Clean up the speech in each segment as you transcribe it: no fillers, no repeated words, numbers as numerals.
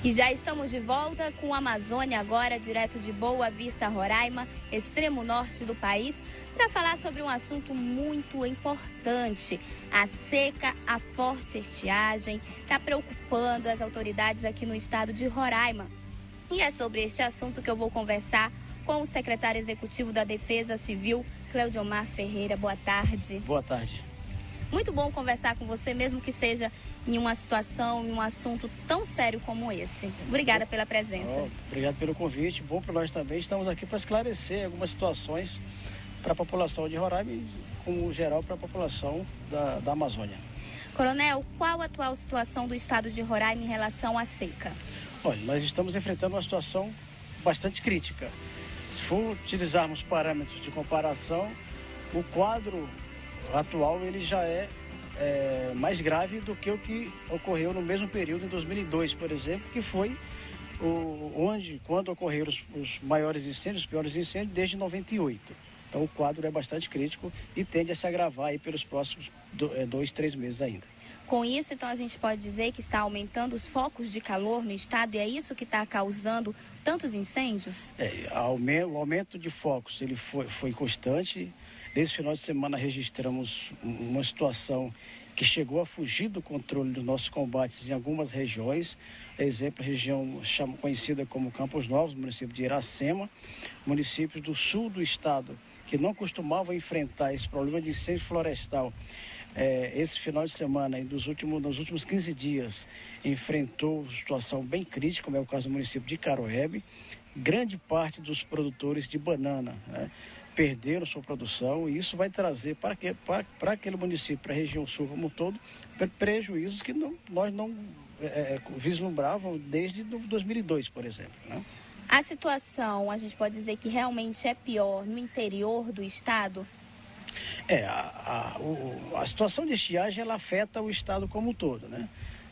E já estamos de volta com a Amazônia agora, direto de Boa Vista, Roraima, extremo norte do país, para falar sobre um assunto muito importante. A seca, a forte estiagem, está preocupando as autoridades aqui no estado de Roraima. E é sobre este assunto que eu vou conversar com o secretário executivo da Defesa Civil, Cleudiomar Ferreira. Boa tarde. Boa tarde. Muito bom conversar com você, mesmo que seja em uma situação, em um assunto tão sério como esse. Obrigada pela presença. Obrigado pelo convite. Bom para nós também. Estamos aqui para esclarecer algumas situações para a população de Roraima e, como geral, para a população da Amazônia. Coronel, qual a atual situação do estado de Roraima em relação à seca? Olha, nós estamos enfrentando uma situação bastante crítica. Se for utilizarmos parâmetros de comparação, o quadro atual ele já é mais grave do que o que ocorreu no mesmo período em 2002, por exemplo, que foi quando ocorreram os maiores incêndios, os piores incêndios, desde 98. Então o quadro é bastante crítico e tende a se agravar aí pelos próximos 2-3 meses ainda. Com isso, então, a gente pode dizer que está aumentando os focos de calor no estado e é isso que está causando tantos incêndios? O aumento de focos ele foi constante. Nesse final de semana registramos uma situação que chegou a fugir do controle dos nossos combates em algumas regiões. Exemplo, a região conhecida como Campos Novos, município de Iracema, municípios do sul do estado que não costumavam enfrentar esse problema de incêndio florestal. Esse final de semana, nos últimos 15 dias, enfrentou situação bem crítica, como é o caso do município de Caroebe. Grande parte dos produtores de banana, né, perderam sua produção, e isso vai trazer para aquele município, para a região sul como um todo, prejuízos que nós não vislumbrávamos desde 2002, por exemplo, né? A situação, a gente pode dizer que realmente é pior no interior do estado? A situação de estiagem ela afeta o estado como um todo, né?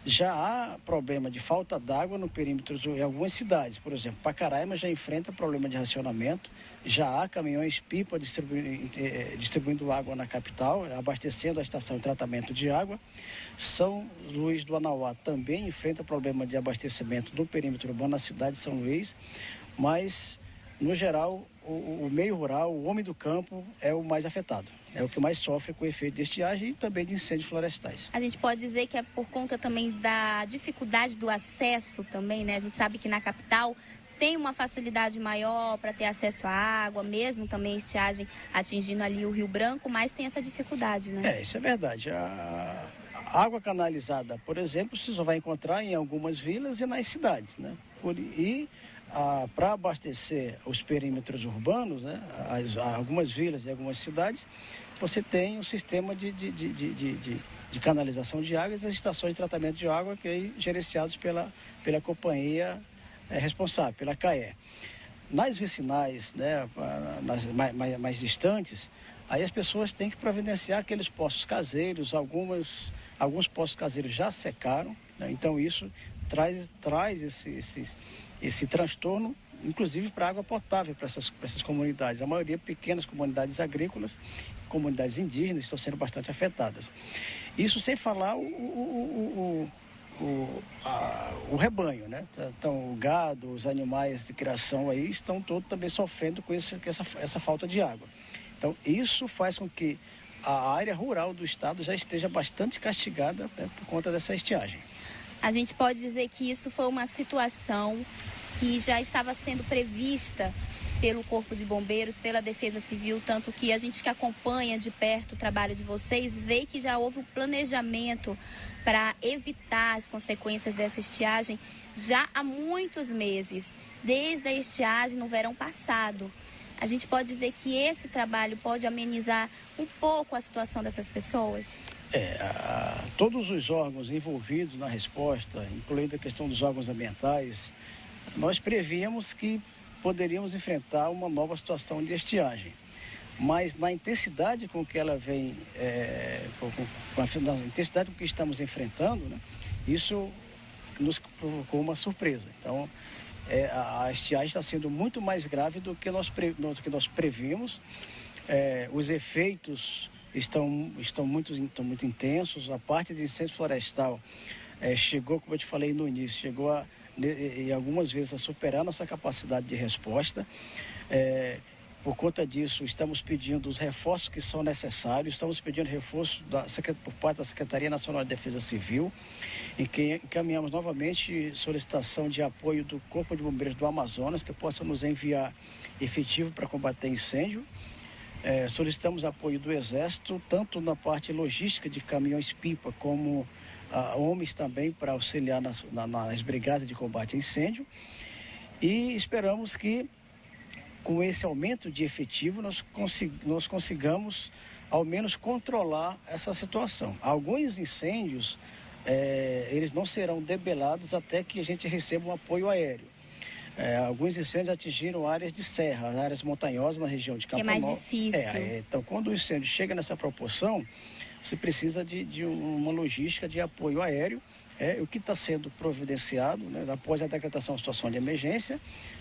Já há problema de falta d'água no perímetro de algumas cidades, por exemplo, Pacaraima já enfrenta problema de racionamento, já há caminhões-pipa distribuindo água na capital, abastecendo a estação de tratamento de água. São Luís do Anauá também enfrenta problema de abastecimento do perímetro urbano na cidade de São Luís, mas, no geral, o meio rural, o homem do campo é o mais afetado. É o que mais sofre com o efeito de estiagem e também de incêndios florestais. A gente pode dizer que é por conta também da dificuldade do acesso também, né? A gente sabe que na capital tem uma facilidade maior para ter acesso à água, mesmo também a estiagem atingindo ali o Rio Branco, mas tem essa dificuldade, né? Isso é verdade. A água canalizada, por exemplo, você só vai encontrar em algumas vilas e nas cidades, né? Para abastecer os perímetros urbanos, né, algumas vilas e algumas cidades, você tem um sistema de canalização de água e as estações de tratamento de água gerenciados pela companhia responsável, pela CAE. Nas vicinais, né, nas mais distantes, aí as pessoas têm que providenciar aqueles poços caseiros, alguns poços caseiros já secaram, né, então isso traz esse transtorno, inclusive para a água potável para essas comunidades. A maioria pequenas comunidades agrícolas, comunidades indígenas estão sendo bastante afetadas. Isso sem falar o rebanho, né? Então, o gado, os animais de criação aí estão todos também sofrendo com essa falta de água. Então, isso faz com que a área rural do estado já esteja bastante castigada, né, por conta dessa estiagem. A gente pode dizer que isso foi uma situação que já estava sendo prevista pelo Corpo de Bombeiros, pela Defesa Civil, tanto que a gente que acompanha de perto o trabalho de vocês vê que já houve um planejamento para evitar as consequências dessa estiagem já há muitos meses, desde a estiagem no verão passado. A gente pode dizer que esse trabalho pode amenizar um pouco a situação dessas pessoas? Todos os órgãos envolvidos na resposta, incluindo a questão dos órgãos ambientais, nós prevíamos que poderíamos enfrentar uma nova situação de estiagem. Mas na intensidade com que ela vem, na intensidade com que estamos enfrentando, né, isso nos provocou uma surpresa. Então, a estiagem está sendo muito mais grave do que nós prevíamos. Os efeitos estão muito intensos. A parte de incêndio florestal chegou, como eu te falei no início, chegou a e algumas vezes a superar nossa capacidade de resposta. Por conta disso, estamos pedindo os reforços que são necessários, estamos pedindo reforço por parte da Secretaria Nacional de Defesa Civil, em que encaminhamos novamente solicitação de apoio do Corpo de Bombeiros do Amazonas, que possa nos enviar efetivo para combater incêndio. Solicitamos apoio do Exército, tanto na parte logística de caminhões-pipa, como homens também para auxiliar nas brigadas de combate a incêndio. E esperamos que, com esse aumento de efetivo, nós consigamos, ao menos, controlar essa situação. Alguns incêndios, eles não serão debelados até que a gente receba um apoio aéreo. Alguns incêndios atingiram áreas de serra, áreas montanhosas na região de Campo Mole. Que é mais difícil. Então, quando o incêndio chega nessa proporção, você precisa de uma logística de apoio aéreo. O que está sendo providenciado, né? Após a decretação de situação de emergência,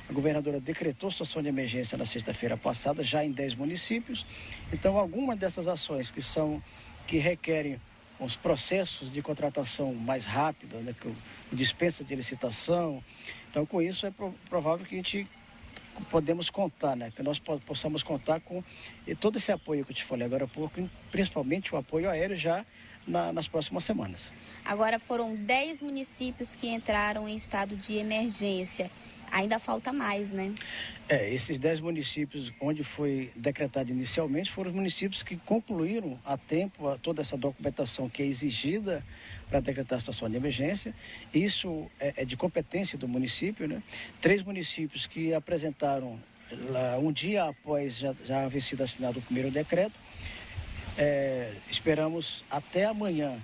a governadora decretou situação de emergência na sexta-feira passada, já em 10 municípios. Então, algumas dessas ações que requerem os processos de contratação mais rápida, né? Dispensa de licitação. Então, com isso, é provável que a gente podemos contar, né? Que nós possamos contar com todo esse apoio que eu te falei agora há pouco, principalmente o apoio aéreo já nas próximas semanas. Agora foram 10 municípios que entraram em estado de emergência. Ainda falta mais, né? Esses 10 municípios onde foi decretado inicialmente foram os municípios que concluíram a tempo toda essa documentação que é exigida para decretar a situação de emergência. Isso é de competência do município, né? 3 municípios que apresentaram um dia após já haver sido assinado o primeiro decreto. Esperamos até amanhã,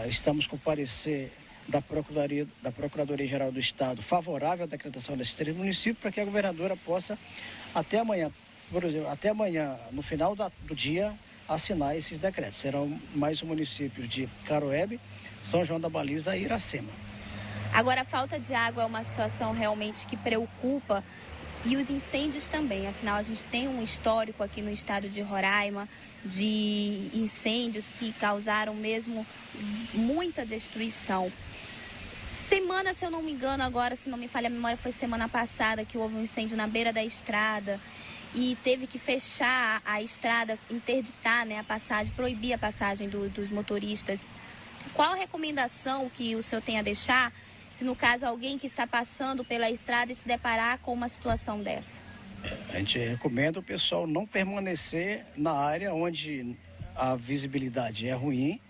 estamos com o parecer da Procuradoria-Geral do Estado favorável à decretação desses 3 municípios, para que a governadora possa, até amanhã, por exemplo, no final do dia, assinar esses decretos. Serão mais os municípios de Caroebe, São João da Baliza e Iracema. Agora, a falta de água é uma situação realmente que preocupa, e os incêndios também. Afinal, a gente tem um histórico aqui no estado de Roraima de incêndios que causaram mesmo muita destruição. Semana, se eu não me engano, agora, se não me falha a memória, foi semana passada que houve um incêndio na beira da estrada e teve que fechar a estrada, interditar, né, a passagem, proibir a passagem dos motoristas. Qual a recomendação que o senhor tem a deixar, se no caso alguém que está passando pela estrada e se deparar com uma situação dessa? A gente recomenda o pessoal não permanecer na área onde a visibilidade é ruim.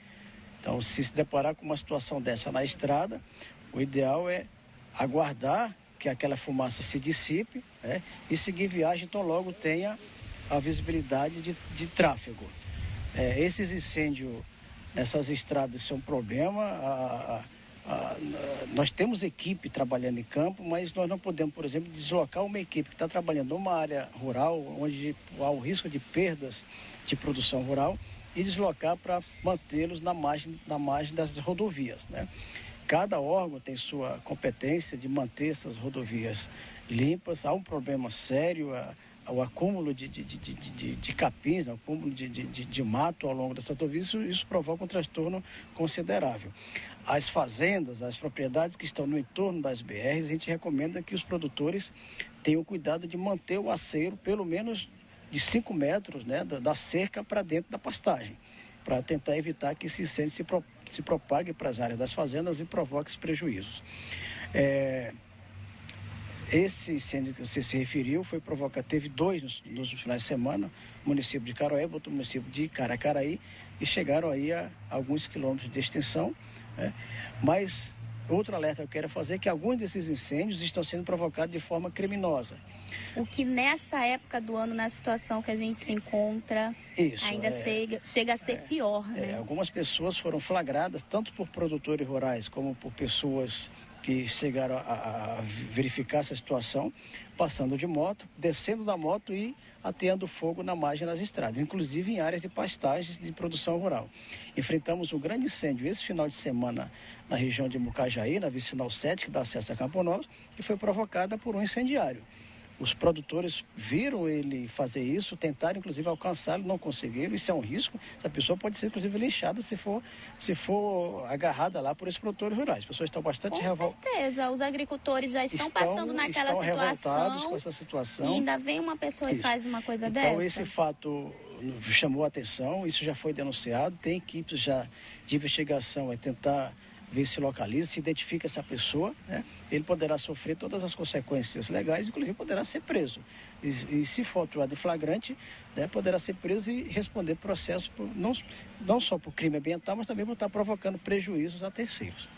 Então, se deparar com uma situação dessa na estrada, o ideal é aguardar que aquela fumaça se dissipe, né, e seguir viagem, então logo tenha a visibilidade de tráfego. Esses incêndios nessas estradas são um problema. Nós temos equipe trabalhando em campo, mas nós não podemos, por exemplo, deslocar uma equipe que está trabalhando numa área rural, onde há o risco de perdas de produção rural, e deslocar para mantê-los na margem das rodovias, né? Cada órgão tem sua competência de manter essas rodovias limpas. Há um problema sério, o acúmulo de capins, o acúmulo de mato ao longo dessas rodovias, isso provoca um transtorno considerável. As fazendas, as propriedades que estão no entorno das BRs, a gente recomenda que os produtores tenham cuidado de manter o aceiro pelo menos de 5 metros, né, da cerca para dentro da pastagem, para tentar evitar que esse incêndio se propague para as áreas das fazendas e provoque esses prejuízos. Esse incêndio que você se referiu foi provocado, teve 2 nos finais de semana, no município de Caroeba, outro município de Caracaraí, e chegaram aí a alguns quilômetros de extensão, né? Mas outro alerta que eu quero fazer é que alguns desses incêndios estão sendo provocados de forma criminosa. O que nessa época do ano, na situação que a gente se encontra, ainda chega a ser pior, né? Algumas pessoas foram flagradas, tanto por produtores rurais como por pessoas que chegaram a verificar essa situação, passando de moto, descendo da moto e ateando fogo na margem das estradas, inclusive em áreas de pastagens de produção rural. Enfrentamos um grande incêndio esse final de semana na região de Mucajaí, na vicinal 7, que dá acesso a Campo Novo, que foi provocada por um incendiário. Os produtores viram ele fazer isso, tentaram inclusive alcançá-lo, não conseguiram. Isso é um risco. Essa pessoa pode ser inclusive linchada se for agarrada lá por esses produtores rurais. As pessoas estão bastante revoltadas. Com certeza, os agricultores já estão passando naquela estão situação. revoltados com essa situação. E ainda vem uma pessoa e faz uma coisa dessa. Então esse fato chamou a atenção, isso já foi denunciado, tem equipes já de investigação a tentar ver se localiza, se identifica essa pessoa, né? Ele poderá sofrer todas as consequências legais, inclusive poderá ser preso. E se for atuado em flagrante, né, poderá ser preso e responder processo não só por crime ambiental, mas também por estar provocando prejuízos a terceiros.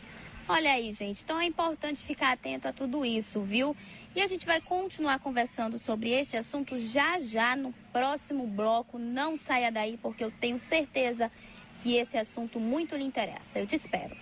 Olha aí, gente, então é importante ficar atento a tudo isso, viu? E a gente vai continuar conversando sobre este assunto já no próximo bloco. Não saia daí, porque eu tenho certeza que esse assunto muito lhe interessa. Eu te espero.